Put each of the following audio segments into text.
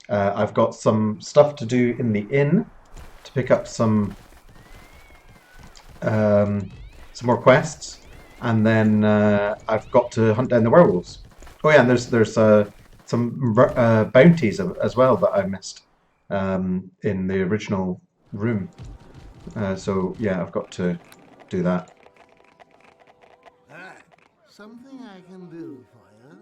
I've got some stuff to do in the inn to pick up um, some more quests, and then I've got to hunt down the werewolves. Oh yeah, and there's some bounties as well that I missed in the original room. So yeah, I've got to do that. Ah, something I can do for you.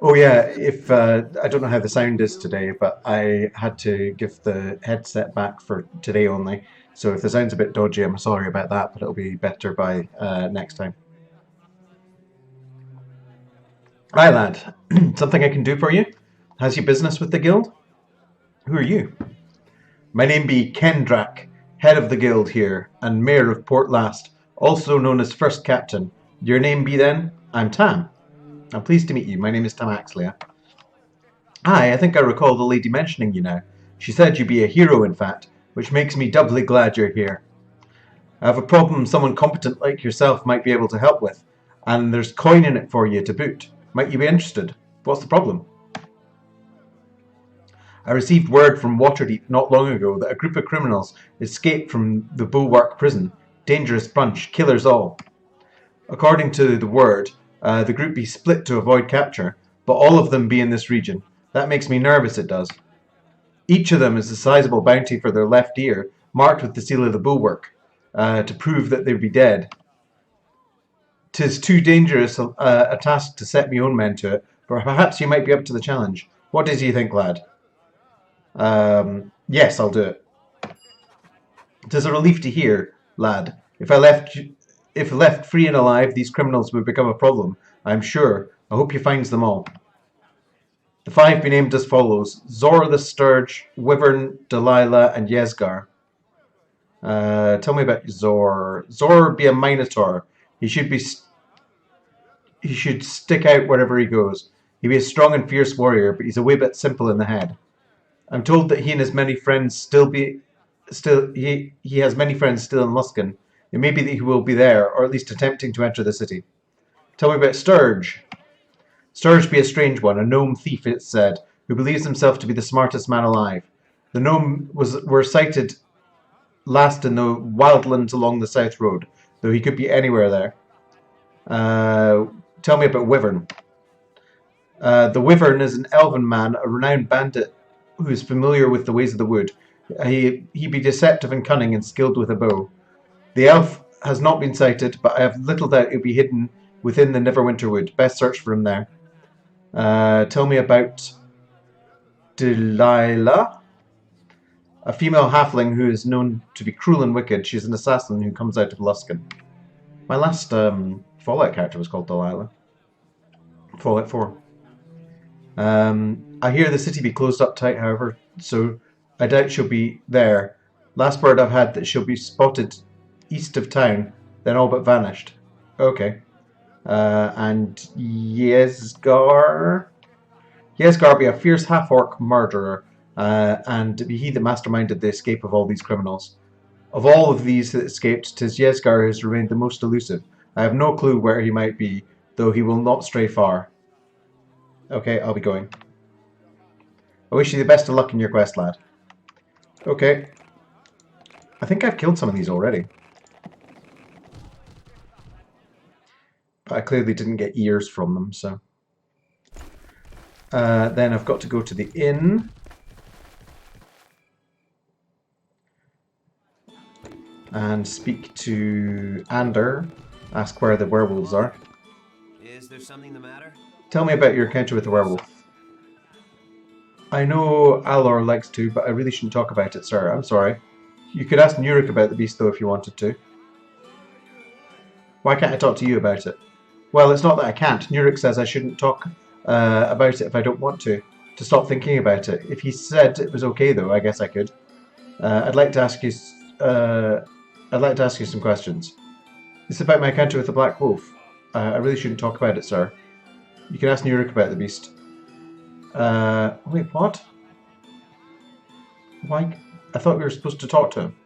Oh yeah, if I don't know how the sound is today, but I had to give the headset back for today only. So if the sound's a bit dodgy, I'm sorry about that, but it'll be better by next time. Hi lad, something I can do for you? Has you business with the guild? Who are you? My name be Kendrak, head of the guild here, and mayor of Port Last, also known as first captain. Your name be then? I'm Tam. I'm pleased to meet you. My name is Tam Axlia. Aye, I think I recall the lady mentioning you now. She said you be a hero, in fact, which makes me doubly glad you're here. I have a problem someone competent like yourself might be able to help with, and there's coin in it for you to boot. Might you be interested? What's the problem? I received word from Waterdeep not long ago that a group of criminals escaped from the Bulwark prison. Dangerous bunch, killers all. According to the word, the group be split to avoid capture, but all of them be in this region. That makes me nervous, it does. Each of them is a sizable bounty for their left ear, marked with the seal of the Bulwark, to prove that they be dead. 'Tis too dangerous a task to set me own men to it, but perhaps you might be up to the challenge. What does you think, lad? Yes, I'll do it. 'Tis a relief to hear, lad. If left free and alive, these criminals would become a problem, I'm sure. I hope you finds them all. The five be named as follows: Zor the Sturge, Wyvern, Delilah, and Yesgar. Tell me about Zor. Zor be a Minotaur. He should be. He should stick out wherever he goes. He be a strong and fierce warrior, but he's a wee bit simple in the head. I'm told that he and his many friends he has many friends still in Luskan. It may be that he will be there, or at least attempting to enter the city. Tell me about Sturge. Sturge be a strange one, a gnome thief, it's said, who believes himself to be the smartest man alive. The gnome were sighted last in the wildlands along the south road, though he could be anywhere there. Tell me about Wyvern. The Wyvern is an elven man, a renowned bandit who is familiar with the ways of the wood. He be deceptive and cunning and skilled with a bow. The elf has not been sighted, but I have little doubt he'll be hidden within the Neverwinter wood. Best search for him there. Tell me about Delilah, a female halfling who is known to be cruel and wicked. She's an assassin who comes out of Luskan. My last Fallout character was called Delilah. Fallout 4. I hear the city be closed up tight, however, so I doubt she'll be there. Last word I've had that she'll be spotted east of town, then all but vanished. Okay. And Yesgar? Yesgar be a fierce half-orc murderer, and be he that masterminded the escape of all these criminals. Of all of these that escaped, 'tis Yesgar who has remained the most elusive. I have no clue where he might be, though he will not stray far. Okay, I'll be going. I wish you the best of luck in your quest, lad. Okay. I think I've killed some of these already. But I clearly didn't get ears from them, so... then I've got to go to the inn. And speak to Ander. Ask where the werewolves are. Is there something the matter? Tell me about your encounter with the werewolf. I know Alor likes to, but I really shouldn't talk about it, sir. I'm sorry. You could ask Nurik about the beast, though, if you wanted to. Why can't I talk to you about it? Well, it's not that I can't. Nurik says I shouldn't talk about it if I don't want to stop thinking about it. If he said it was okay, though, I guess I could. I'd like to ask you some questions. It's about my encounter with the Black Wolf. I really shouldn't talk about it, sir. You can ask Nurik about the beast. Wait, what? Why? I thought we were supposed to talk to him.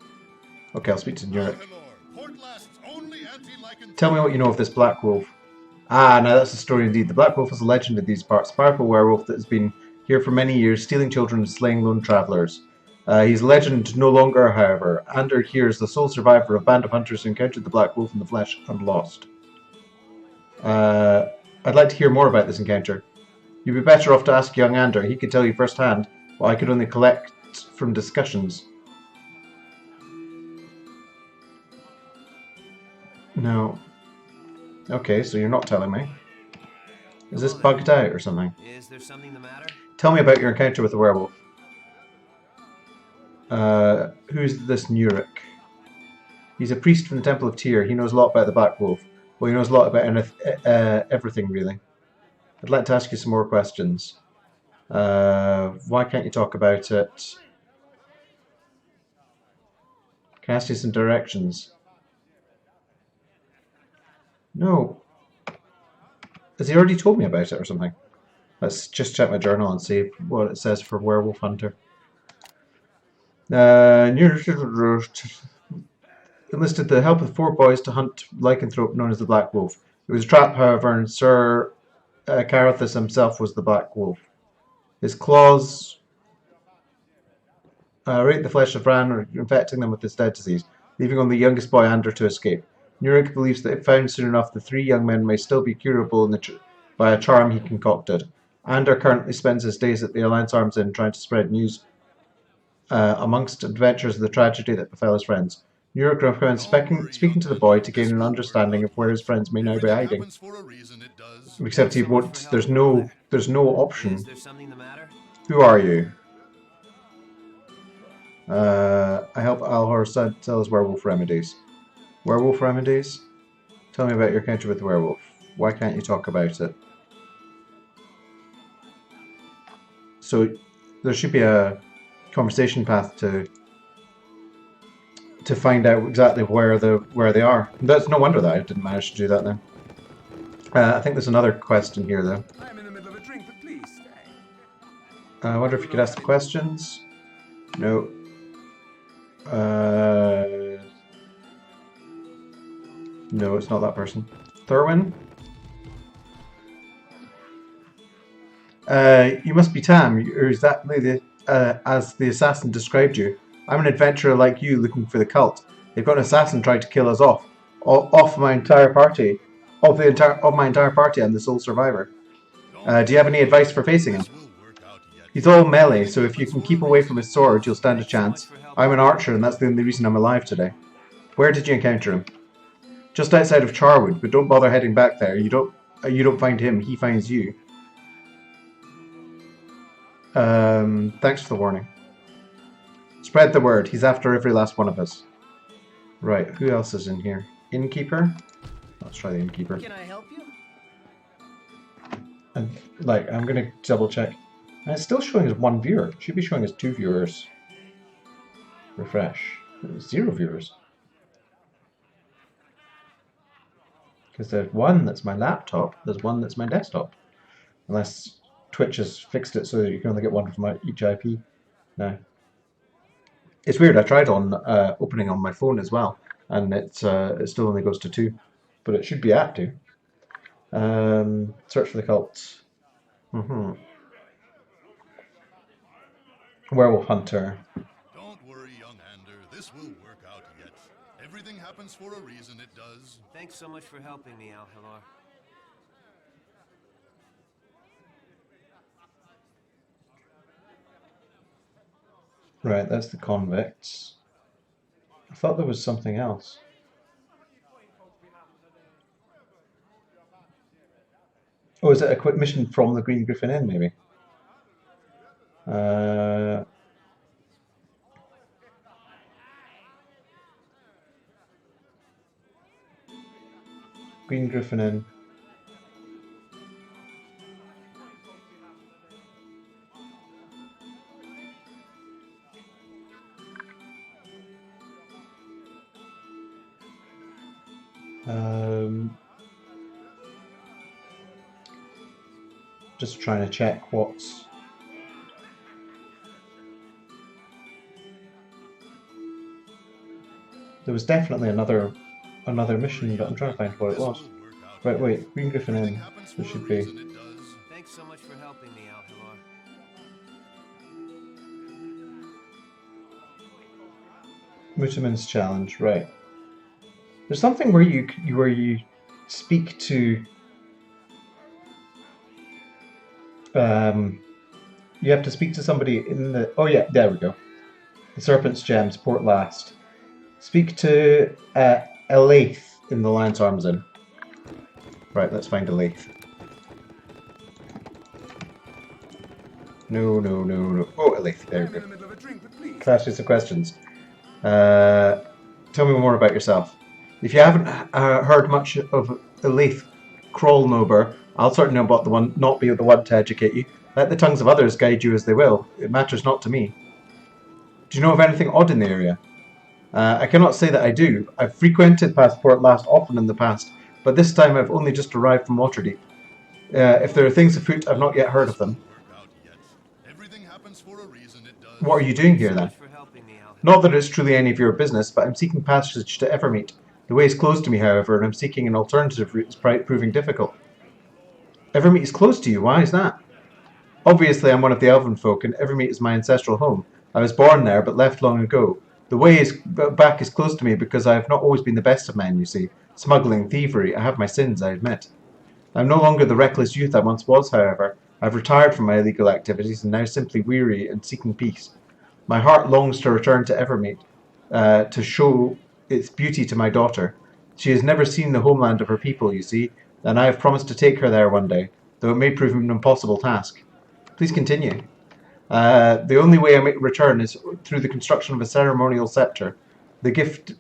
Okay, I'll speak to Nurik. Tell me what you know of this Black Wolf. Ah, now that's a story indeed. The Black Wolf is a legend in these parts. A powerful werewolf that has been here for many years, stealing children and slaying lone travelers. He's a legend no longer, however. Ander here is the sole survivor of a band of hunters who encountered the Black Wolf in the flesh and lost. I'd like to hear more about this encounter. You'd be better off to ask young Ander. He could tell you firsthand what I could only collect from discussions. No. Okay, so you're not telling me. Is this bugged out or something? Is there something the matter? Tell me about your encounter with the werewolf. Who's this Nurik? He's a priest from the Temple of Tyr. He knows a lot about the Black Wolf. Well, he knows a lot about everything, really. I'd like to ask you some more questions. Why can't you talk about it? Can I ask you some directions? No. Has he already told me about it or something? Let's just check my journal and see what it says for Werewolf Hunter. Enlisted the help of 4 boys to hunt lycanthrope known as the Black Wolf. It was a trap, however, and Sir Carathis himself was the Black Wolf. His claws raped the flesh of Ran, infecting them with this dead disease, leaving only the youngest boy, Ander, to escape. Nurik believes that if found soon enough, the 3 young men may still be curable by a charm he concocted. Ander currently spends his days at the Alliance Arms Inn trying to spread news amongst adventures of the tragedy that befell his friends. Nurik recommends speaking to the boy to gain an understanding of where his friends may now be hiding. Except he won't. There's no option. Is there something the matter? Who are you? I help Alhor sell his werewolf remedies. Werewolf remedies? Tell me about your encounter with the werewolf. Why can't you talk about it? So there should be a conversation path to find out exactly where they are. That's no wonder that I didn't manage to do that then. I think there's another question here though. I'm in the middle of a drink, but please stay. I wonder if you could ask the questions. No. No, it's not that person. Thurwin? You must be Tam, or is that as the assassin described you? I'm an adventurer like you looking for the cult. They've got an assassin trying to kill us off my entire party. Of my entire party, I'm the sole survivor. Do you have any advice for facing him? He's all melee, so if you can keep away from his sword, you'll stand a chance. I'm an archer, and that's the only reason I'm alive today. Where did you encounter him? Just outside of Charwood, but don't bother heading back there. You don't find him, he finds you. Thanks for the warning. Spread the word. He's after every last one of us. Right, who else is in here? Innkeeper? Let's try the innkeeper. Can I help you? And I'm gonna double check. And it's still showing as 1 viewer. It should be showing as 2 viewers. Refresh. 0 viewers. Because there's one that's my laptop, there's one that's my desktop. Unless Twitch has fixed it so that you can only get one from each IP now. It's weird, I tried on opening on my phone as well, and it still only goes to 2. But it should be at 2. Search for the cult. Werewolf Hunter. Don't worry, young Ander. This will work out yet. Everything happens for a reason, it does. Thanks so much for helping me, Alhilor. Right, that's the convicts. I thought there was something else. Oh, is it a quick mission from the Green Griffin Inn, maybe? Green Griffin Inn. Just trying to check what's... There was definitely another mission, but I'm trying to find what it was. Right, wait, Green Griffin Inn. There should be. Thanks so much for helping me, Mutaman's challenge, right. There's something where you speak to you have to speak to somebody in the there we go. The Serpent's Gems, Port Last. Speak to Elaith in the Lion's Arms Inn. Right, let's find Elaith. No. Oh, Elaith, there I'm we in go. the middle of a drink, but please. Can I ask you some questions? Tell me more about yourself. If you haven't heard much of Elaith Krollnober, I'll certainly not be the one to educate you. Let the tongues of others guide you as they will. It matters not to me. Do you know of anything odd in the area? I cannot say that I do. I've frequented past Port Last often in the past, but this time I've only just arrived from Waterdeep. If there are things afoot, I've not yet heard of them. Everything happens for a reason, it does. What are you doing here So then? much for helping me, Al. Not that it's truly any of your business, but I'm seeking passage to Evermeet. The way is closed to me, however, and I'm seeking an alternative route that's proving difficult. Evermeet is close to you, why is that? Obviously, I'm one of the Elven folk, and Evermeet is my ancestral home. I was born there, but left long ago. The way back is close to me because I have not always been the best of men, you see. Smuggling, thievery, I have my sins, I admit. I'm no longer the reckless youth I once was, however. I've retired from my illegal activities and now simply weary and seeking peace. My heart longs to return to Evermeet, to show its beauty to my daughter. She has never seen the homeland of her people, you see, and I have promised to take her there one day, though it may prove an impossible task. Please continue. The only way I may return is through the construction of a ceremonial scepter. The gift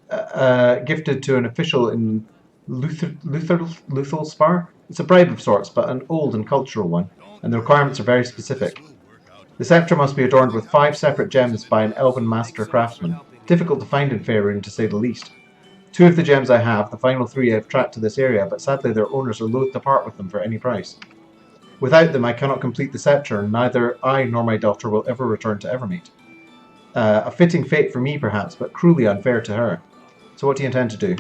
gifted to an official in Luthelspar. It's a bribe of sorts, but an old and cultural one, and the requirements are very specific. The scepter must be adorned with 5 separate gems by an elven master craftsman, difficult to find in Faerun to say the least. 2 of the gems I have, the final 3 I have tracked to this area, but sadly their owners are loath to part with them for any price. Without them I cannot complete the scepter, and neither I nor my daughter will ever return to Evermeet. A fitting fate for me perhaps, but cruelly unfair to her. So what do you intend to do?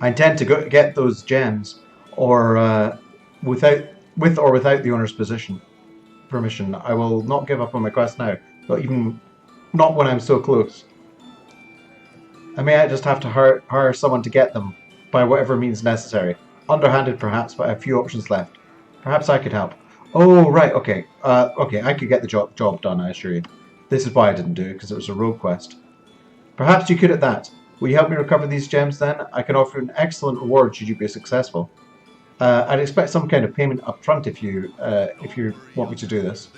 I intend to get those gems, or with or without the owner's permission. I will not give up on my quest now, but even not when I'm so close. I may just have to hire someone to get them, by whatever means necessary. Underhanded perhaps, but I have few options left. Perhaps I could help. Oh, right, okay. Okay, I could get the job done, I assure you. This is why I didn't do it, because it was a rogue quest. Perhaps you could at that. Will you help me recover these gems then? I can offer an excellent reward should you be successful. I'd expect some kind of payment up front if you want me to do this.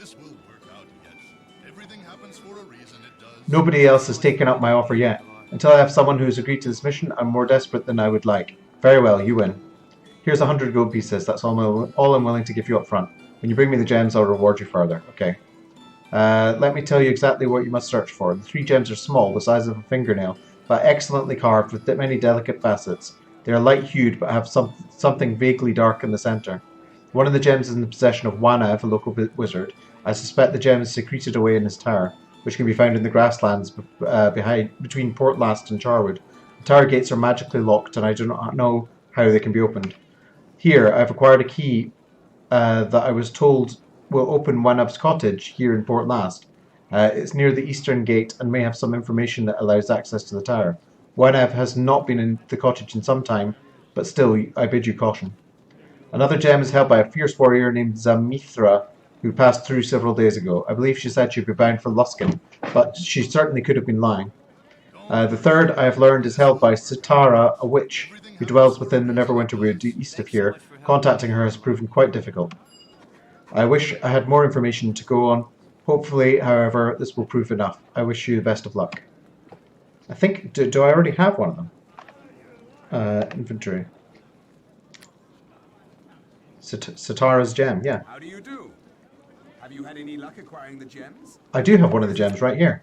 Nobody else has taken up my offer yet. Until I have someone who has agreed to this mission, I'm more desperate than I would like. Very well, you win. Here's 100 gold pieces. That's all I'm willing to give you up front. When you bring me the gems, I'll reward you further. Okay. Let me tell you exactly what you must search for. The 3 gems are small, the size of a fingernail, but excellently carved with many delicate facets. They are light-hued, but have something vaguely dark in the centre. One of the gems is in the possession of Wanav, a local wizard. I suspect the gem is secreted away in his tower, which can be found in the grasslands between Port Last and Charwood. The tower gates are magically locked, and I do not know how they can be opened. Here, I've acquired a key that I was told will open Wanav's cottage here in Port Last. It's near the eastern gate and may have some information that allows access to the tower. Wanav has not been in the cottage in some time, but still, I bid you caution. Another gem is held by a fierce warrior named Zamithra, who passed through several days ago. I believe she said she'd be bound for Luskan, but she certainly could have been lying. The third, I have learned, is held by Sitara, a witch, who dwells within the Neverwinter wood east of here. Contacting her has proven quite difficult. I wish I had more information to go on. Hopefully, however, this will prove enough. I wish you the best of luck. I think... Do I already have one of them? Inventory. Sitara's gem, yeah. How do you do? Have you had any luck acquiring the gems? I do have one of the gems right here.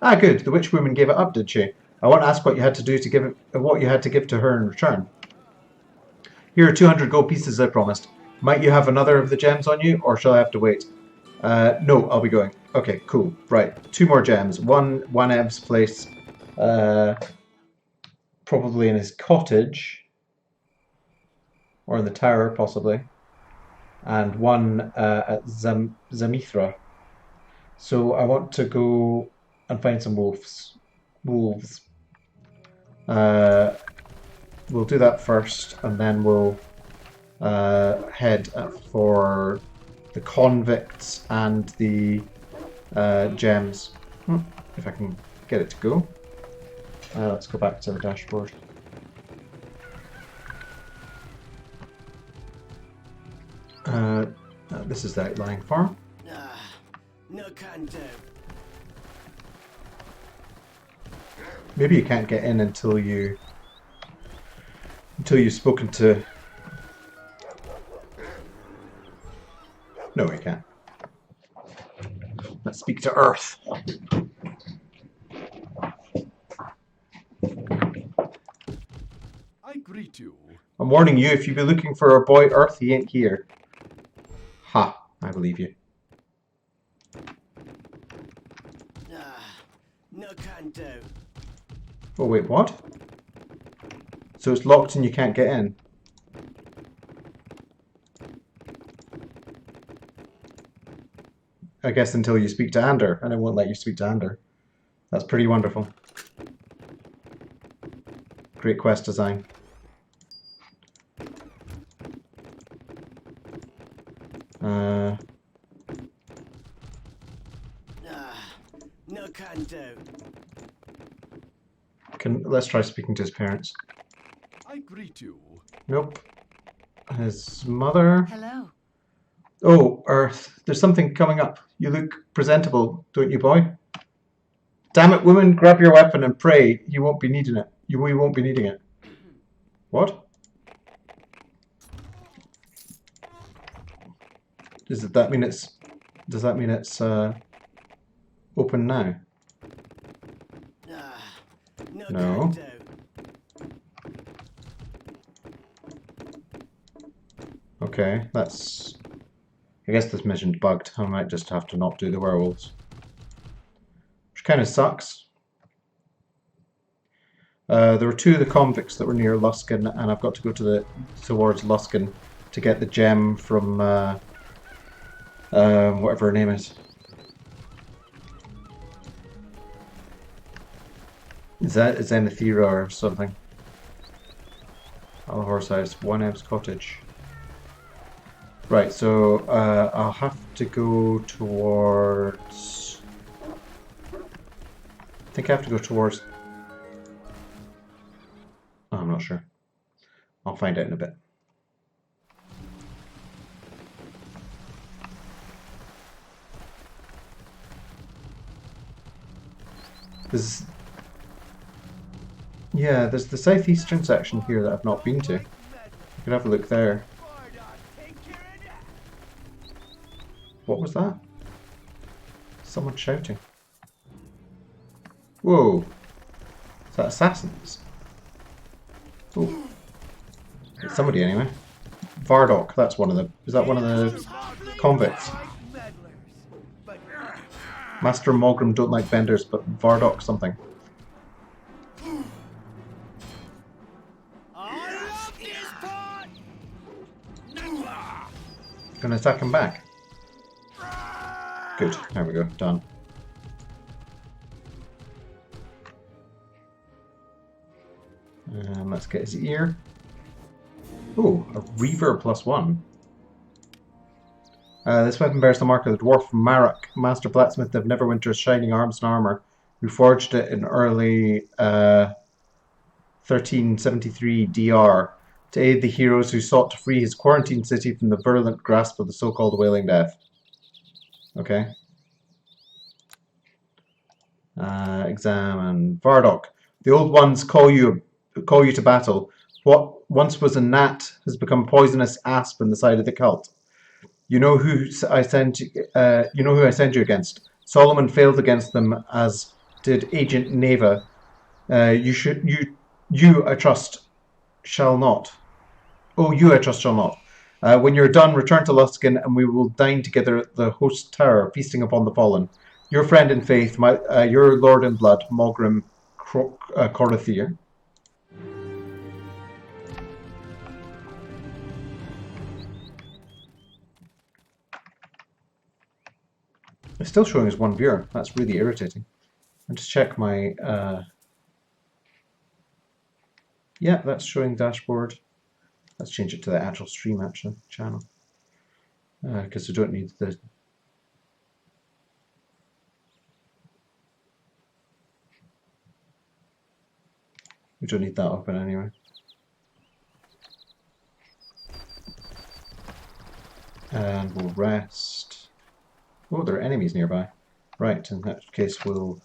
Ah, good. The witch woman gave it up, did she? I won't ask what you had to do to give it, what you had to give to her in return. Here are 200 gold pieces I promised. Might you have another of the gems on you, or shall I have to wait? No, I'll be going. Okay, cool. Right, 2 more gems. One Eb's place, probably in his cottage, or in the tower, possibly, and one at Zamithra. So I want to go and find some wolves. wolves. We'll do that first, and then we'll head for the convicts and the gems. If I can get it to go. Let's go back to the dashboard. This is the outlying farm. No can do. Maybe you can't get in until you've spoken to. No, we can't. Let's speak to Earth. I greet you. I'm warning you, if you be looking for our boy Earth, he ain't here. Ha, I believe you. No can do. Oh wait, what? So it's locked and you can't get in? I guess until you speak to Ander, and it won't let you speak to Ander. That's pretty wonderful. Great quest design. No can do. Let's try speaking to his parents. I greet you. Nope. His mother. Hello. Oh, Earth. There's something coming up. You look presentable, don't you, boy? Damn it, woman! Grab your weapon and pray. You won't be needing it. We won't be needing it. What? Does that mean it's? Does that mean it's open now? No. Can do. Okay, that's... I guess this mission's bugged. I might just have to not do the werewolves. Which kind of sucks. There were two of the convicts that were near Luskin, and I've got to go towards Luskin to get the gem from whatever her name is. Is that Zenithira or something? Horse House, 1M's Cottage. Right, so I'll have to go towards... I think I have to go towards... Oh, I'm not sure. I'll find out in a bit. Yeah, there's the southeastern section here that I've not been to. You could have a look there. What was that? Someone shouting. Whoa. Is that assassins? Oh. It's somebody anyway. Vardock, that's one of the... Is that one of the convicts? Master and Mulgrim don't like benders, but Vardock something. Gonna attack him back. Good, there we go, done. Let's get his ear. Ooh, a Reaver +1. This weapon bears the mark of the dwarf Marok, master blacksmith of Neverwinter's shining arms and armour, who forged it in early 1373 DR to aid the heroes who sought to free his quarantined city from the virulent grasp of the so-called Wailing Death. Okay. Examine. Vardock. The old ones call you to battle. What once was a gnat has become poisonous asp in the side of the cult. You know who I send you against. Solomon failed against them, as did Agent Neva. You I trust shall not. Oh, you I trust shall not. When you're done, return to Luskin, and we will dine together at the host tower, feasting upon the fallen. Your friend in faith, your lord in blood, Mulgrim Corathir. It's still showing as one viewer. That's really irritating. I'll just check my Yeah, that's showing dashboard. Let's change it to the actual stream channel. Because we don't need the... We don't need that open anyway. And we'll rest. Oh, there are enemies nearby. Right, in that case we'll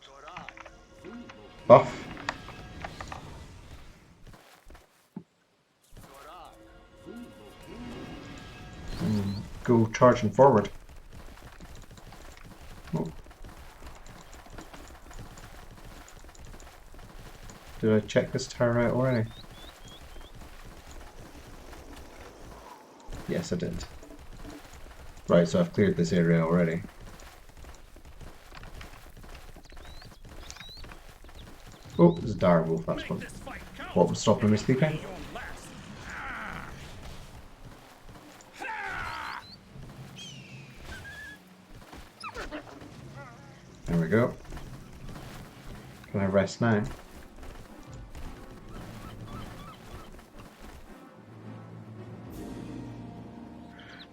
buff. And go charging forward. Oh. Did I check this tower out already? Yes, I did. Right, so I've cleared this area already. Oh, there's a dire wolf, that's what was stopping me sleeping. There we go. Can I rest now?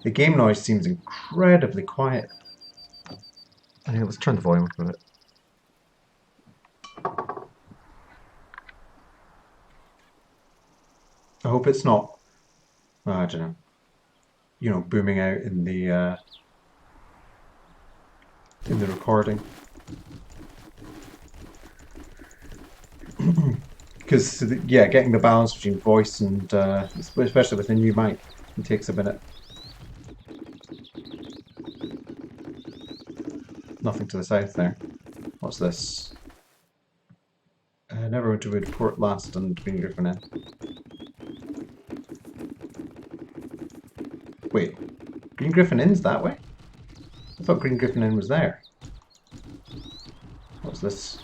The game noise seems incredibly quiet. Let's turn the volume up a bit. I hope it's not, I don't know, you know, booming out in the recording. Because, yeah, getting the balance between voice and, especially with a new mic, it takes a minute. Nothing to the south there. What's this? Neverwinter would port last and Green Griffin Inn. Wait, Green Griffin Inn's that way? I thought Green Griffin Inn was there. What's this?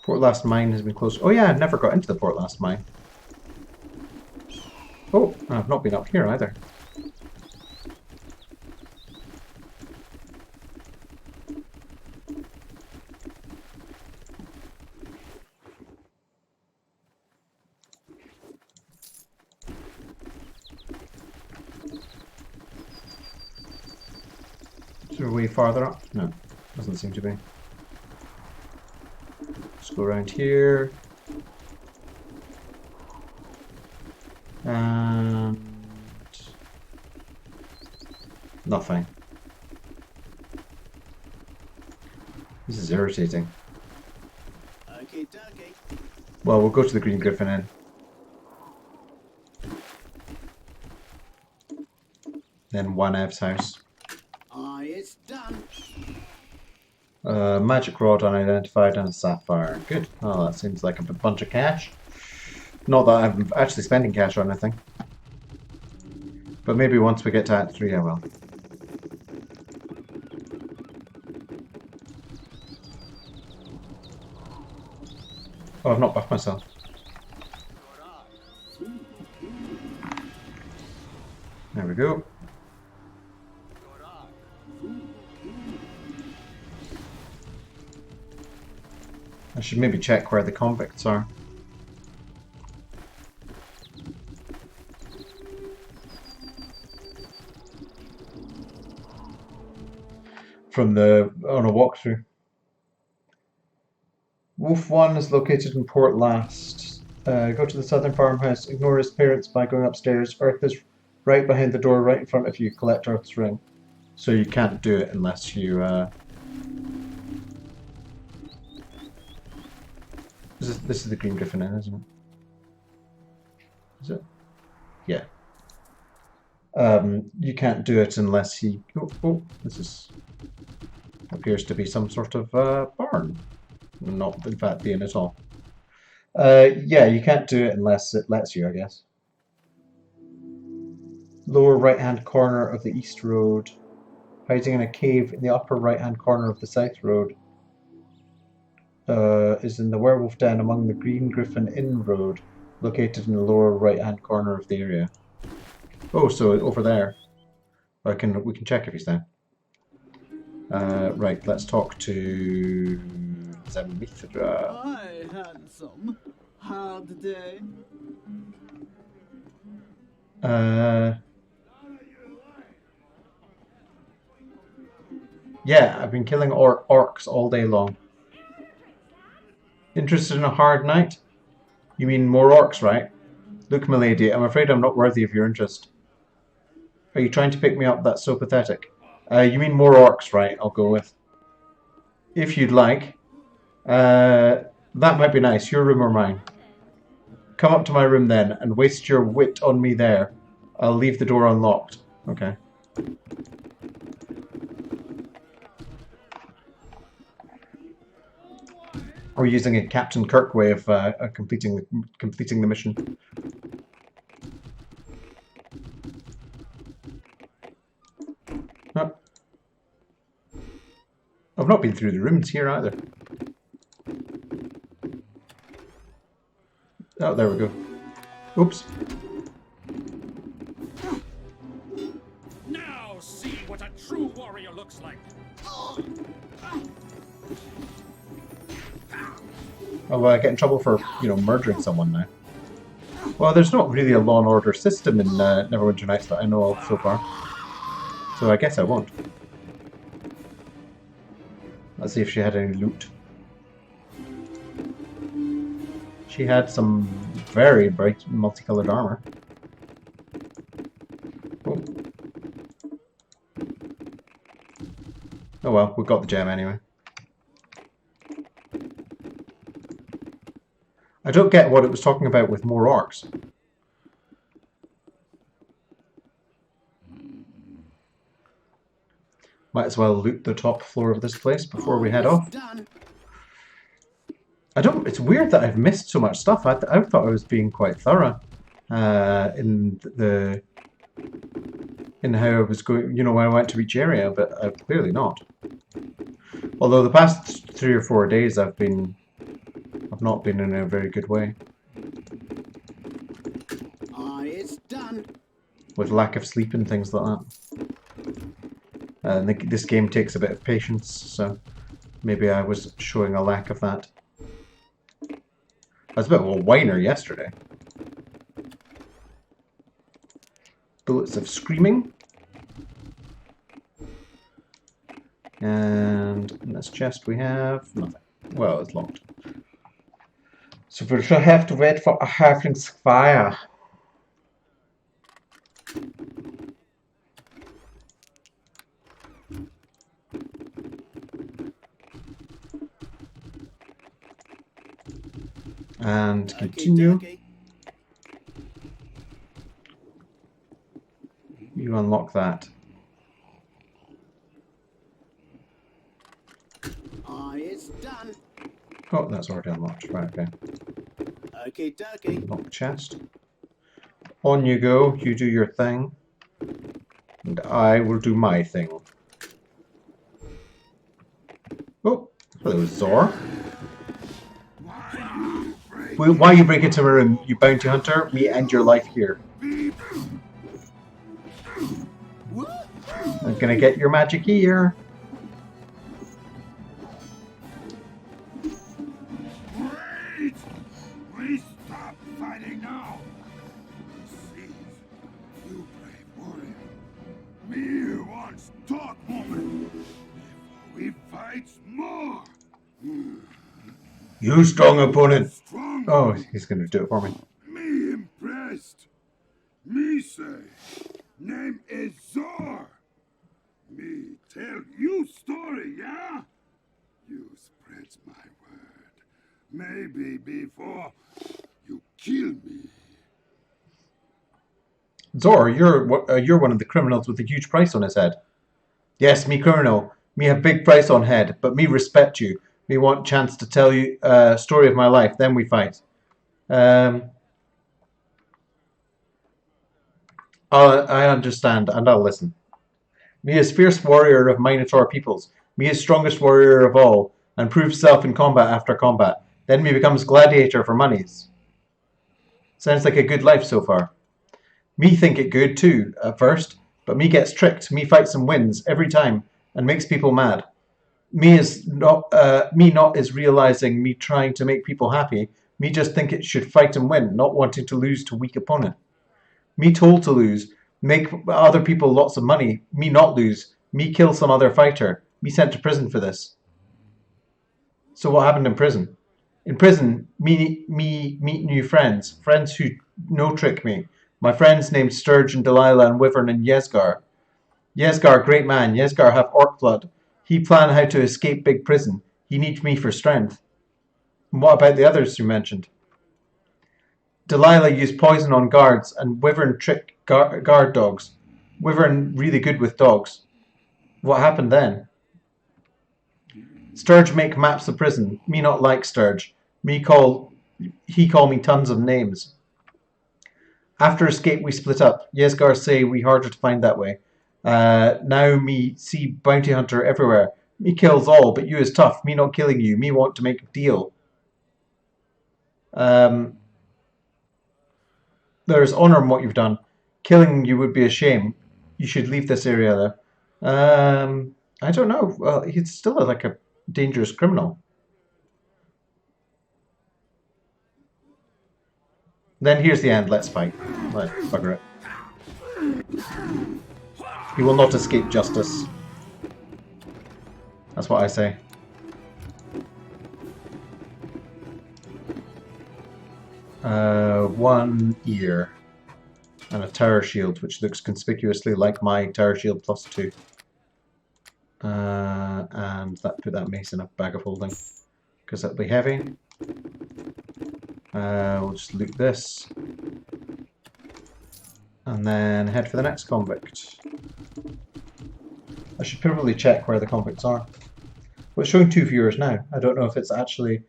Port Last Mine has been closed. Oh yeah, I never got into the Port Last Mine. Oh, I've not been up here either. Is there a way farther up? No, doesn't seem to be. Let's go around here. And nothing. This is irritating. Okay, dokie. Well, we'll go to the Green Griffin Inn. Then One Ev's house. Aye, it's done. Magic rod unidentified and a sapphire. Good. Oh, that seems like a bunch of cash. Not that I'm actually spending cash on anything. But maybe once we get to Act 3 I will. Oh, I've not buffed myself. There we go. I should maybe check where the convicts are. From on a walkthrough. Wolf 1 is located in Port Last. Go to the southern farmhouse. Ignore his parents by going upstairs. Earth is right behind the door, right in front of you. Collect Earth's ring. So you can't do it unless you... This is the Green Griffin Inn, isn't it? Is it? Yeah. You can't do it unless he... Oh, this appears to be some sort of barn. Not, in fact, the inn at all. Yeah, you can't do it unless it lets you, I guess. Lower right-hand corner of the east road. Hiding in a cave in the upper right-hand corner of the south road. Is in the werewolf den among the Green Griffin Inn Road, located in the lower right-hand corner of the area. Oh, so over there. We can check if he's there. Right, let's talk to Zemithra. Hi, handsome. Hard day. Yeah, I've been killing orcs all day long. Interested in a hard night? You mean more orcs, right? Look, milady, I'm afraid I'm not worthy of your interest. Are you trying to pick me up? That's so pathetic. You mean more orcs, right? I'll go with. If you'd like. That might be nice. Your room or mine? Come up to my room then, and waste your wit on me there. I'll leave the door unlocked. Okay. We're using a Captain Kirk way of completing the mission. Oh. I've not been through the rooms here either. Oh, there we go. Oops. Now see what a true warrior looks like. Oh, well, I get in trouble for, murdering someone now. Well, there's not really a law and order system in Neverwinter Nights that I know of so far. So I guess I won't. Let's see if she had any loot. She had some very bright multicolored armor. Oh. Oh well, we got the gem anyway. I don't get what it was talking about with more orcs. Might as well loot the top floor of this place before we head off. It's weird that I've missed so much stuff. I thought I was being quite thorough in how I was going, when I went to each area, but clearly not. Although the past 3 or 4 days I've not been in a very good way. It's done. With lack of sleep and things like that. This game takes a bit of patience, so maybe I was showing a lack of that. I was a bit of a whiner yesterday. Bullets of screaming. And in this chest we have nothing. Well, it's locked. So we'll have to wait for a halfling's fire. And continue. You unlock that. It's done. Oh, that's already unlocked. Right, okay. Okay, dokie. Unlock chest. On you go. You do your thing. And I will do my thing. Oh, hello, Zor. Why you break into my room, you bounty hunter? Me end your life here. I'm gonna get your magic here. Wait! We stop fighting now! Cease, you brave warrior. Me wants talk moment. Before we fight more. You strong opponent. Strong. Oh, he's gonna do it for me. Me impressed. Me say, name is Zor. Me tell you story, yeah? You spread my word. Maybe before you kill me. Zor, you're one of the criminals with a huge price on his head. Yes, me criminal. Me have big price on head, but me respect you. Me want chance to tell you story of my life. Then we fight. I understand, and I'll listen. Me is fierce warrior of Minotaur peoples. Me is strongest warrior of all, and proves self in combat after combat. Then me becomes gladiator for monies. Sounds like a good life so far. Me think it good too, at first, but me gets tricked. Me fights and wins every time, and makes people mad. Me not is realizing me trying to make people happy, Me just think it should fight and win, not wanting to lose to weak opponent. Me told to lose, make other people lots of money. Me not lose. Me kill some other fighter. Me sent to prison for this. So what happened in prison? In prison, me meet new friends. Friends who no trick me. My friends named Sturgeon, Delilah, and Wyvern and Yesgar. Yesgar, great man. Yesgar have orc blood. He plan how to escape big prison. He needs me for strength. And what about the others you mentioned? Delilah used poison on guards, and Wyvern tricked guard dogs. Wyvern really good with dogs. What happened then? Sturge make maps of prison. Me not like Sturge. He call me tons of names. After escape we split up. Yesgar say we harder to find that way. Now me see bounty hunter everywhere. Me kills all, but you is tough. Me not killing you. Me want to make a deal. There's honor in what you've done. Killing you would be a shame. You should leave this area though. I don't know. Well, he's still like a dangerous criminal. Then here's the end. Let's fight. Right, bugger it. He will not escape justice. That's what I say. One ear and a tower shield, which looks conspicuously like my tower shield +2. And put that mace in a bag of holding because that'll be heavy. We'll just loot this and then head for the next convict. I should probably check where the convicts are. Well, it's showing 2 viewers now. I don't know if it's actually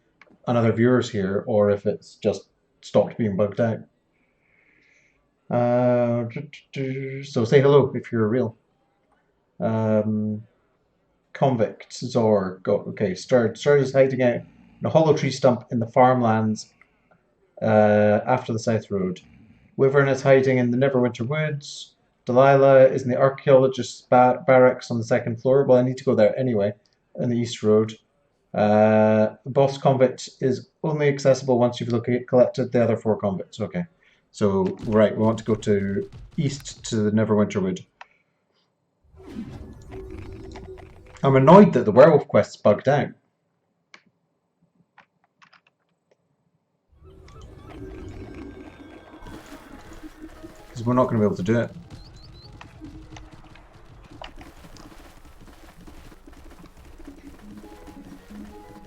another viewers here or if it's just stopped being bugged out. So say hello if you're real. Convict Zor. Okay, Sturge is hiding out in a hollow tree stump in the farmlands after the South Road. Wyvern is hiding in the Neverwinter woods. Delilah is in the archaeologist's barracks on the 2nd floor. Well, I need to go there anyway, in the East Road. The boss convict is only accessible once you've collected the other 4 convicts. Okay, so right, we want to go to east to the Neverwinter Wood. I'm annoyed that the werewolf quest's bugged out. Because we're not going to be able to do it.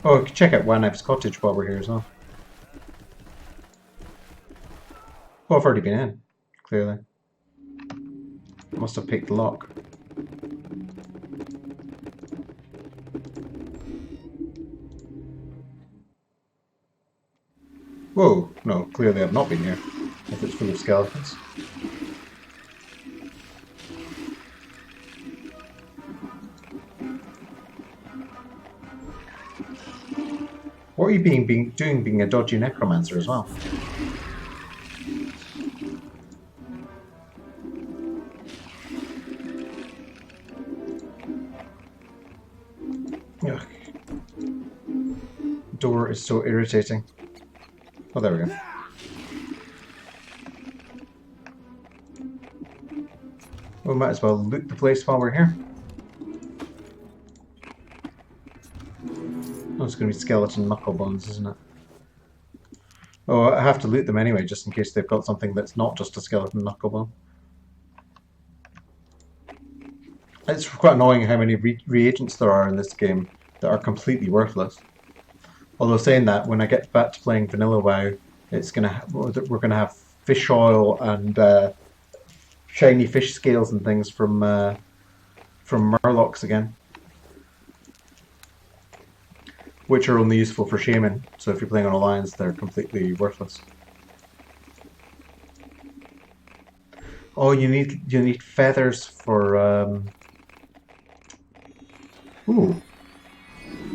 Oh, we could check out One Knife's cottage while we're here as well. Oh, I've already been in, clearly. Must have picked the lock. Whoa, no, clearly I've not been here, if it's full of skeletons. What are you doing being a dodgy necromancer as well? Ugh. Door is so irritating. Oh, there we go. We might as well loot the place while we're here. Oh, it's going to be skeleton knuckle bones, isn't it? Oh, I have to loot them anyway, just in case they've got something that's not just a skeleton knuckle bone. It's quite annoying how many reagents there are in this game that are completely worthless. Although saying that, when I get back to playing Vanilla WoW, we're gonna have fish oil and shiny fish scales and things from Murlocs again, which are only useful for shaman. So if you're playing on Alliance, they're completely worthless. Oh, you need feathers for. Ooh.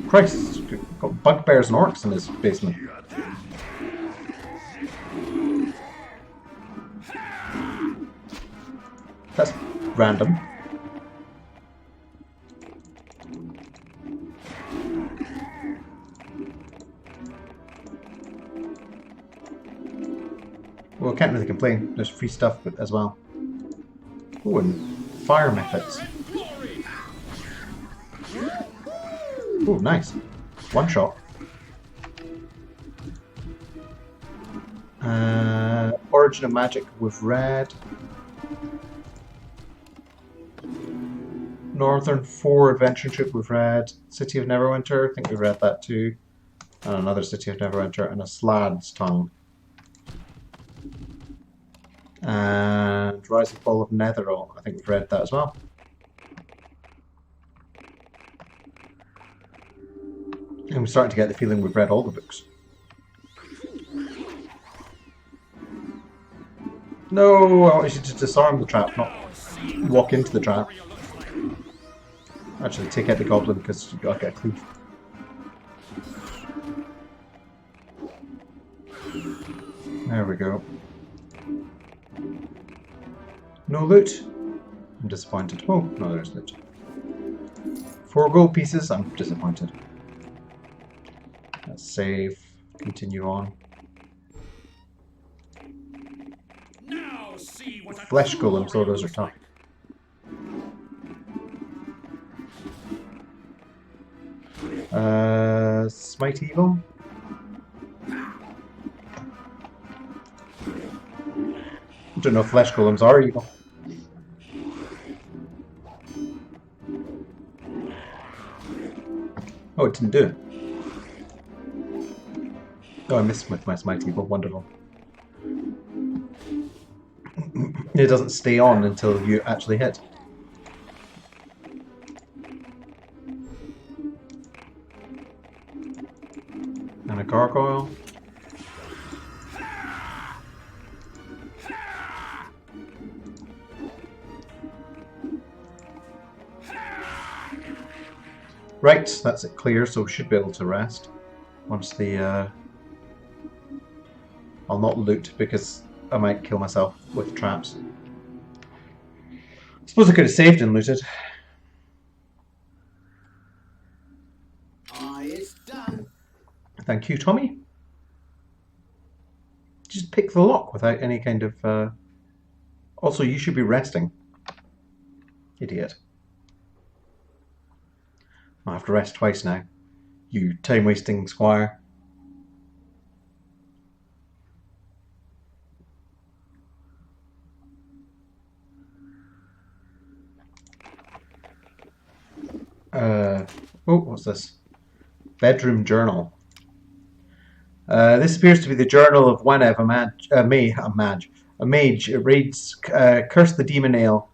Christ, got bugbears and orcs in his basement. That's random. Well, can't really complain. There's free stuff as well. Oh, and fire methods. Oh, nice. One shot. Origin of Magic with red. Northern 4 Adventure Trip with red. City of Neverwinter, I think we read that too. And another City of Neverwinter, and a Slad's Tongue. And Rise and Fall of Netherall, I think we've read that as well. And I'm starting to get the feeling we've read all the books. No, I want you to disarm the trap, not walk into the trap. Actually, take out the goblin because you've got to get a cleave. There we go. No loot. I'm disappointed. Oh, no, there's loot. 4 gold pieces. I'm disappointed. Let's save. Continue on. Now see what Flesh golems, so those are tough. Smite evil. I don't know if flesh golems are evil. Oh, it didn't do it. Oh, I missed with my smite evil. Wonderful. It doesn't stay on until you actually hit. And a gargoyle. Right, that's it clear, so we should be able to rest. Once the... I'll not loot because I might kill myself with traps. I suppose I could have saved and looted. It's done. Thank you, Tommy. Just pick the lock without any kind of... Also, you should be resting. Idiot. I have to rest twice now. You time-wasting squire. Oh, what's this? Bedroom journal. This appears to be the journal of Whenev, a mage. It reads, "Curse the demon ale.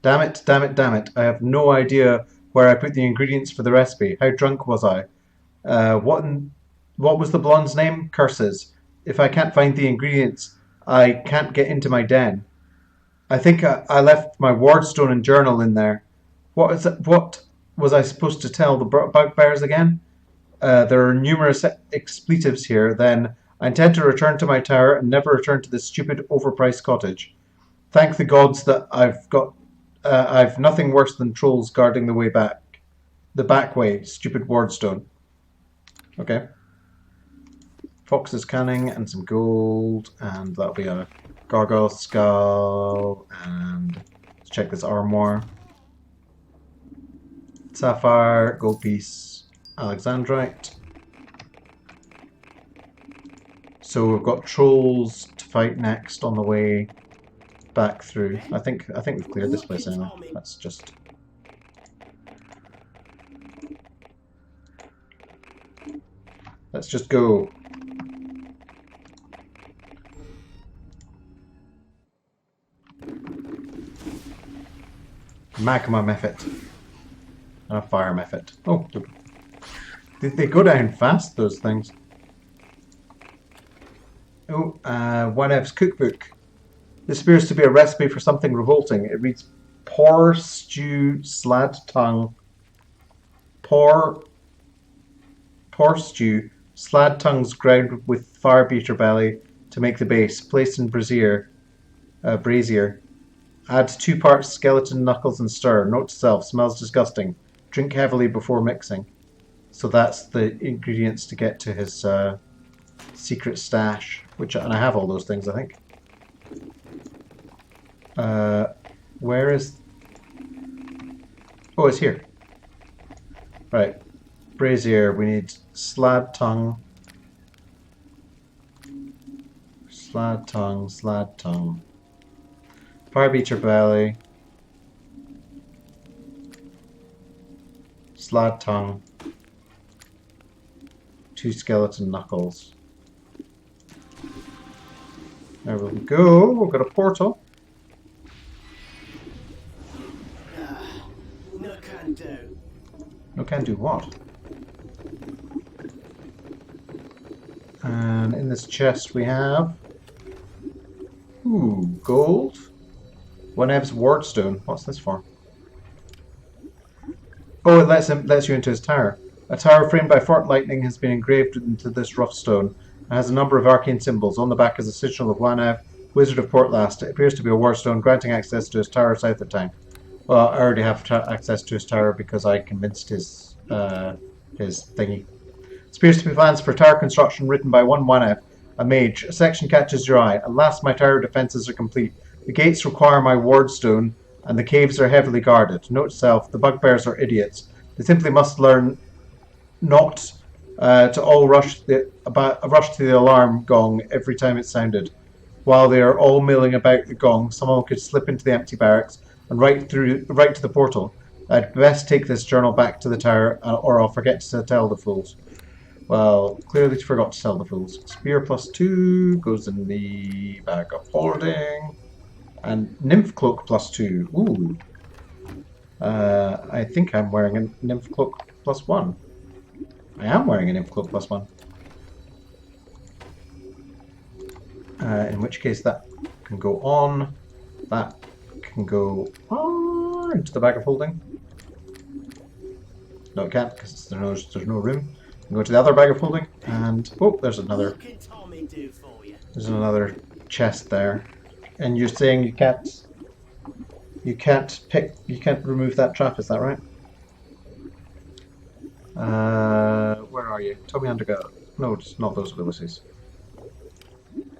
Damn it, damn it, damn it. I have no idea where I put the ingredients for the recipe. How drunk was I? What was the blonde's name? Curses. If I can't find the ingredients, I can't get into my den. I think I left my wardstone and journal in there. What was I supposed to tell the bugbears again? There are numerous expletives here. Then I intend to return to my tower and never return to this stupid, overpriced cottage. Thank the gods that I've nothing worse than trolls guarding the way back. The back way, stupid wardstone." Okay. Fox's canning and some gold, and that'll be a gargoyle skull, and let's check this armoire. Sapphire, gold piece, Alexandrite. So we've got trolls to fight next on the way back through. I think we've cleared this place anyway. Let's just... Let's just go. Magma method. And a fire method. Oh, they go down fast, those things. Oh, Wanev's cookbook. This appears to be a recipe for something revolting. It reads, "Pour stew slad tongue. Pour stew slad tongues ground with fire beater belly to make the base. Placed in brazier. Add 2 parts skeleton knuckles and stir. Note to self: smells disgusting. Drink heavily before mixing." So that's the ingredients to get to his secret stash, and I have all those things, I think. Where is... Oh, it's here. Right. Brazier, we need slad tongue. Slad tongue, slad tongue. Fire beater belly. Slad tongue. 2 skeleton knuckles. There we go. We've got a portal. No can do. No can do what? And in this chest we have... Ooh, gold. NWNEE's wardstone. What's this for? Oh, it lets you into his tower. A tower framed by fort lightning has been engraved into this rough stone and has a number of arcane symbols. On the back is a sigil of NWNEE, Wizard of Portlast. It appears to be a wardstone, granting access to his tower south of town. Well, I already have access to his tower because I convinced his thingy. It appears to be plans for tower construction written by one NWNEE, a mage. A section catches your eye. At last my tower defences are complete. The gates require my wardstone, and the caves are heavily guarded. Note to self, the bugbears are idiots. They simply must learn not to all rush to the alarm gong every time it's sounded. While they are all milling about the gong, someone could slip into the empty barracks and right to the portal. I'd best take this journal back to the tower, or I'll forget to tell the fools. Well, clearly forgot to tell the fools. Spear +2 goes in the bag of holding. And Nymph Cloak +2. Ooh. I think I'm wearing a Nymph Cloak +1. I am wearing a Nymph Cloak +1. In which case that can go on. That can go into the bag of holding. No, it can't because there's no room. Go to the other bag of holding, and oh, there's another chest there. And you're saying you can't remove that trap, is that right? Where are you? Tell me undergo. No, it's not those abilities.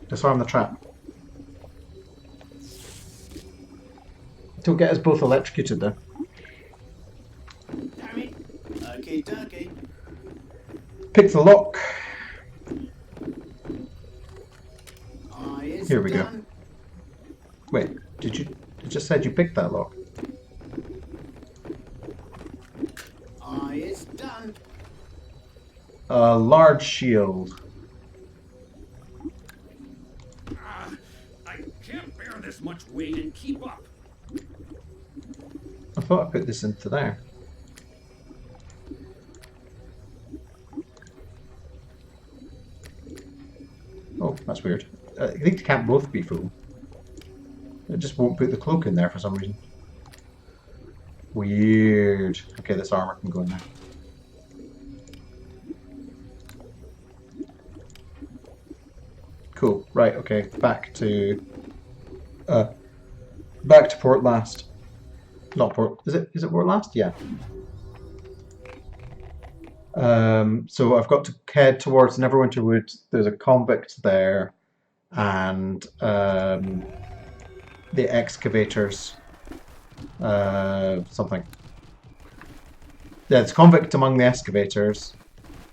Disarm the trap. It'll get us both electrocuted then. Damn it. Okay, dokie. Pick the lock. Here we go. Wait, you just said you picked that lock? It's done. A large shield. I can't bear this much weight and keep up. I thought I put this into there. Oh, that's weird. I think they can't both be full. It just won't put the cloak in there for some reason. Weird. Okay, this armor can go in there. Cool. Right, okay. Back to Portlast. Not Port... Is it Portlast? Yeah. So I've got to head towards Neverwinter Wood. There's a convict there, and the excavators. Something. Yeah, it's convict among the excavators,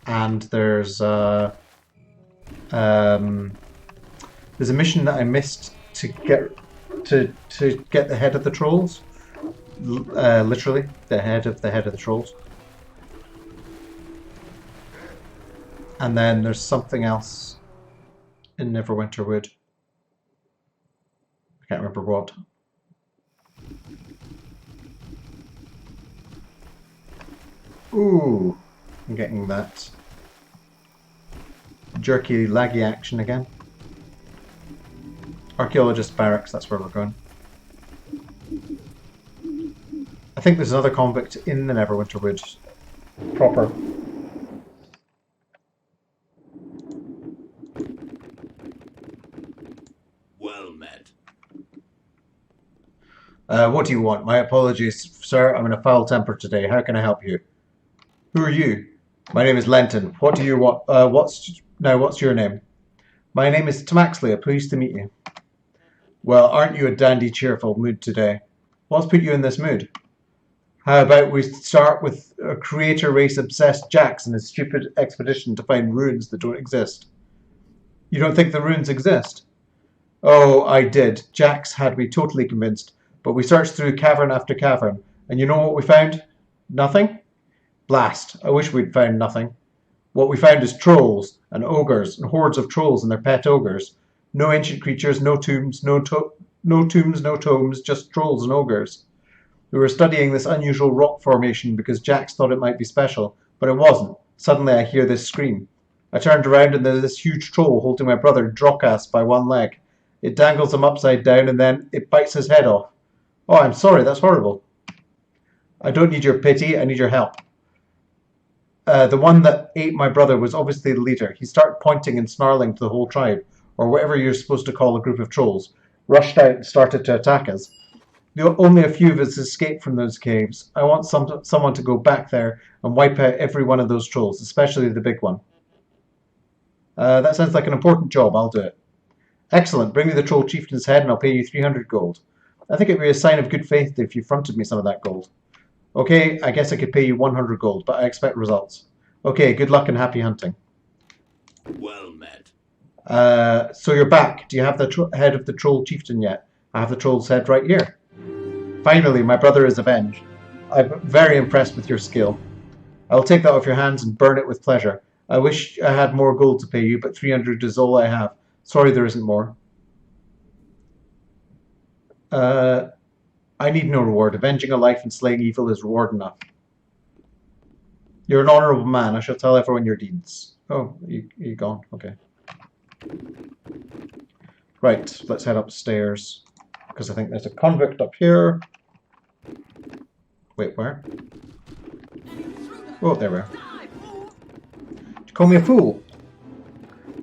and there's a mission that I missed to get the head of the trolls. Literally, the head of the trolls. And then there's something else in Neverwinter Wood. I can't remember what. Ooh, I'm getting that jerky, laggy action again. Archaeologist barracks, that's where we're going. I think there's another convict in the Neverwinter Wood proper. Well met. What do you want? My apologies, sir. I'm in a foul temper today. How can I help you? Who are you? My name is Lenton. What do you want? What's your name? My name is Tam Axlia. Pleased to meet you. Well, aren't you a dandy cheerful mood today? What's put you in this mood? How about we start with a creator race obsessed Jax and his stupid expedition to find ruins that don't exist? You don't think the ruins exist? Oh, I did. Jax had me totally convinced, but we searched through cavern after cavern, and you know what we found? Nothing? Blast. I wish we'd found nothing. What we found is trolls and ogres and hordes of trolls and their pet ogres. No ancient creatures, no tombs, no tombs, no tomes, just trolls and ogres. We were studying this unusual rock formation because Jax thought it might be special, but it wasn't. Suddenly I hear this scream. I turned around and there's this huge troll holding my brother Drokas by one leg. It dangles him upside down and then it bites his head off. Oh, I'm sorry, that's horrible. I don't need your pity, I need your help. The one that ate my brother was obviously the leader. He started pointing and snarling to the whole tribe, or whatever you're supposed to call a group of trolls, rushed out and started to attack us. Only a few of us escaped from those caves. I want someone to go back there and wipe out every one of those trolls, especially the big one. That sounds like an important job. I'll do it. Excellent. Bring me the troll chieftain's head and I'll pay you 300 gold. I think it'd be a sign of good faith if you fronted me some of that gold. Okay, I guess I could pay you 100 gold, but I expect results. Okay, good luck and happy hunting. Well met. So you're back. Do you have the head of the troll chieftain yet? I have the troll's head right here. Finally, my brother is avenged. I'm very impressed with your skill. I'll take that off your hands and burn it with pleasure. I wish I had more gold to pay you, but 300 is all I have. Sorry there isn't more. I need no reward. Avenging a life and slaying evil is reward enough. You're an honourable man. I shall tell everyone your deeds. Oh, you gone? Okay. Right, let's head upstairs. Because I think there's a convict up here. Wait, where? Oh, there we are. Did you call me a fool?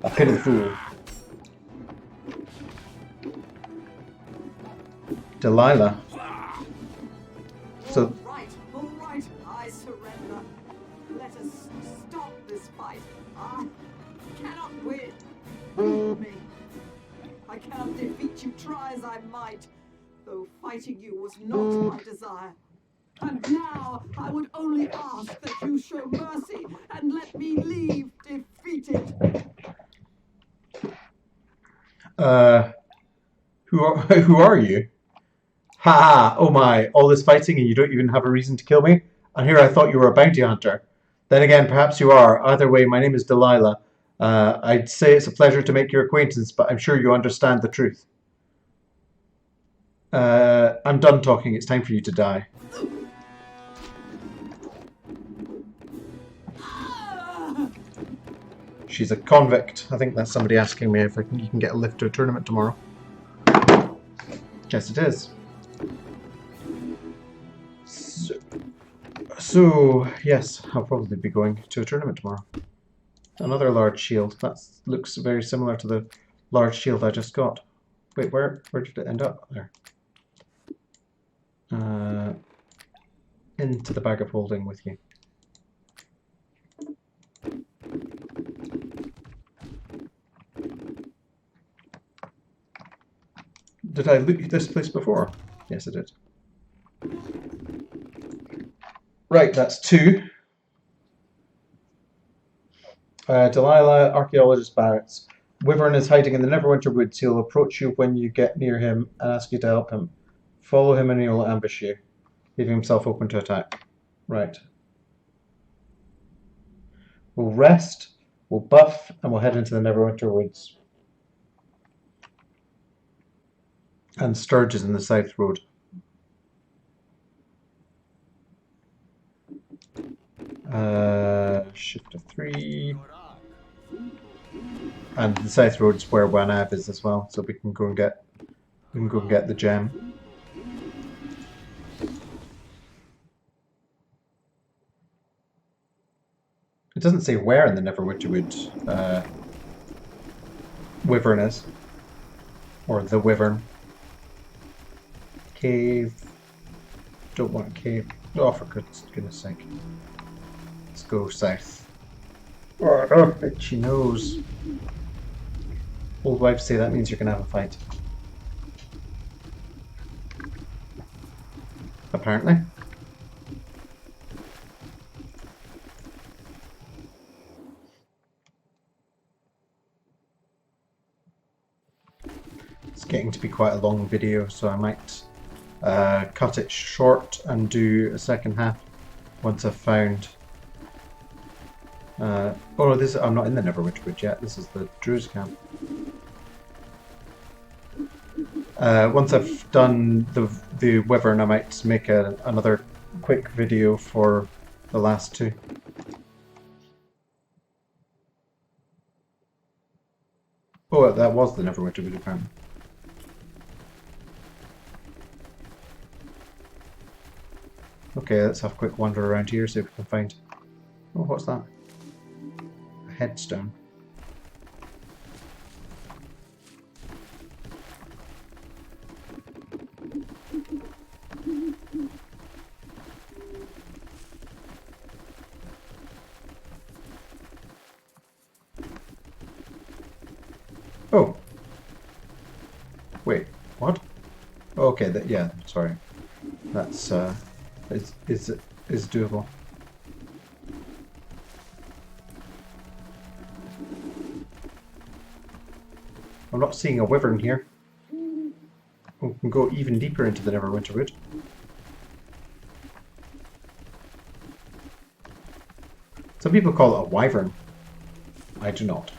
I pity the fool. Delilah. So. All right, I surrender. Let us stop this fight. I cannot win. Leave me. I cannot defeat you, try as I might, though fighting you was not my desire. And now I would only ask that you show mercy and let me leave defeated. Who are you? Ha ha! Oh my! All this fighting and you don't even have a reason to kill me? And here I thought you were a bounty hunter. Then again, perhaps you are. Either way, my name is Delilah. I'd say it's a pleasure to make your acquaintance, but I'm sure you understand the truth. I'm done talking. It's time for you to die. She's a convict. I think that's somebody asking me if you can get a lift to a tournament tomorrow. Yes, it is. So yes, I'll probably be going to a tournament tomorrow. Another large shield. That looks very similar to the large shield I just got. Wait, where did it end up? There. Into the bag of holding with you. Did I loot this place before? Yes, I did. Right, that's 2. Delilah, Archaeologist Barretts. Wyvern is hiding in the Neverwinter woods. He'll approach you when you get near him and ask you to help him. Follow him and he'll ambush you, leaving himself open to attack. Right. We'll rest, we'll buff, and we'll head into the Neverwinter woods. And Sturge is in the South Road. Shift to 3. And the South Road's where Wanav is as well, so we can go and get the gem. It doesn't say where in the Neverwinter Wood Wyvern is. Or the Wyvern. Cave. Don't want a cave. Oh, for goodness sake. Let's go south. Oh, itchy nose. Old wives say that means you're going to have a fight. apparently. It's getting to be quite a long video, so I might cut it short and do a second half once I've found... oh, I'm not in the Neverwinter Wood yet. This is the Druid's camp. Once I've done the Wyvern, I might make another quick video for the last two. Oh, that was the Neverwinter Wood apparently. Okay, let's have a quick wander around here, see if we can find... Oh, what's that? A headstone. Oh! Wait, what? Oh, okay, yeah, sorry. That's, is doable. I'm not seeing a wyvern here. We can go even deeper into the Neverwinter Wood. Some people call it a wyvern. I do not.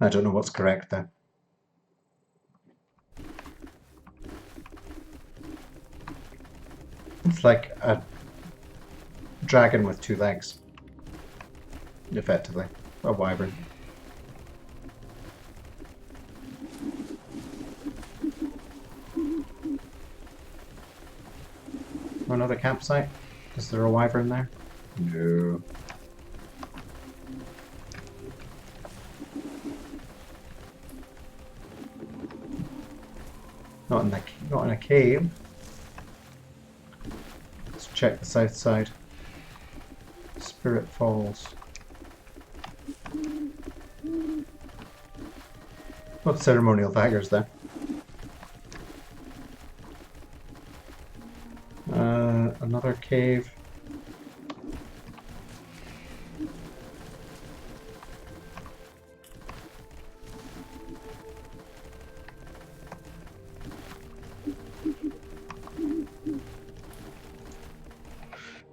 I don't know what's correct there. It's like a dragon with two legs. Effectively. A wyvern. Another campsite? Is there a wyvern there? No. Not in a cave. Let's check the south side. Spirit Falls. Oh, ceremonial daggers there. Another cave.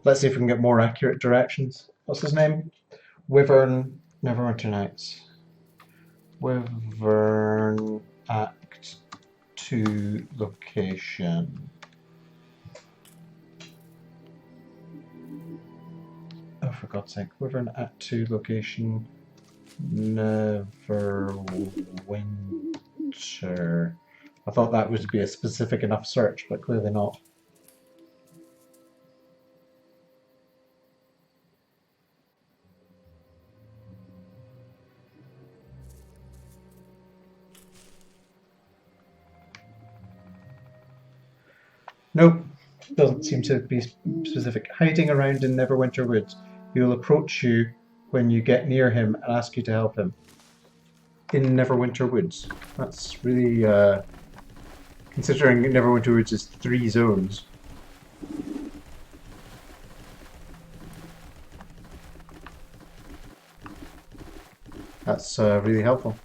Let's see if we can get more accurate directions. What's his name? Wyvern, Neverwinter Nights. Wyvern Act 2 location. Oh, for God's sake. Wyvern Act 2 location. Neverwinter. I thought that would be a specific enough search, but clearly not. Nope, doesn't seem to be specific. Hiding around in Neverwinter Woods. He will approach you when you get near him and ask you to help him. In Neverwinter Woods. That's really, considering Neverwinter Woods is 3 zones. That's really helpful.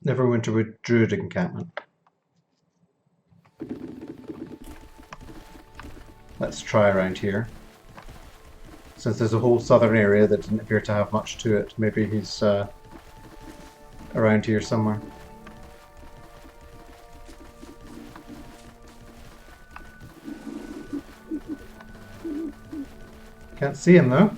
Neverwinter Wood Druid encampment. Let's try around here. Since there's a whole southern area that didn't appear to have much to it, maybe he's around here somewhere. Can't see him though.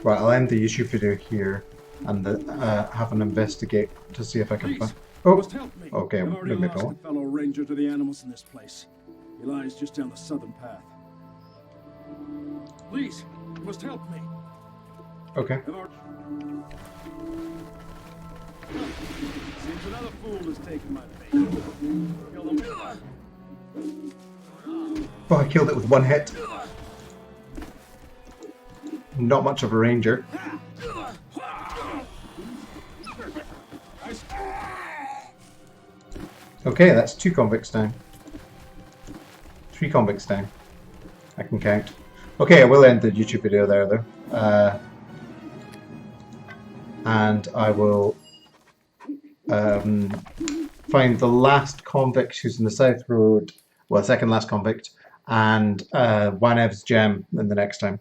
Right, I'll end the YouTube video here, and have an investigate to see if I can Please, find. you Oh, must help me. okay. I've already Maybe lost not. a fellow ranger to the animals in this place. He lies just down the southern path. Please, you must help me. Okay. I've already... Seems another fool has taken my bait. Kill them. Oh, I killed it with one hit. Not much of a ranger. Okay, that's 2 convicts down. 3 convicts down. I can count. Okay, I will end the YouTube video there though. And I will find the last convict who's in the South Road, well, second last convict, and Wanev's gem in the next time.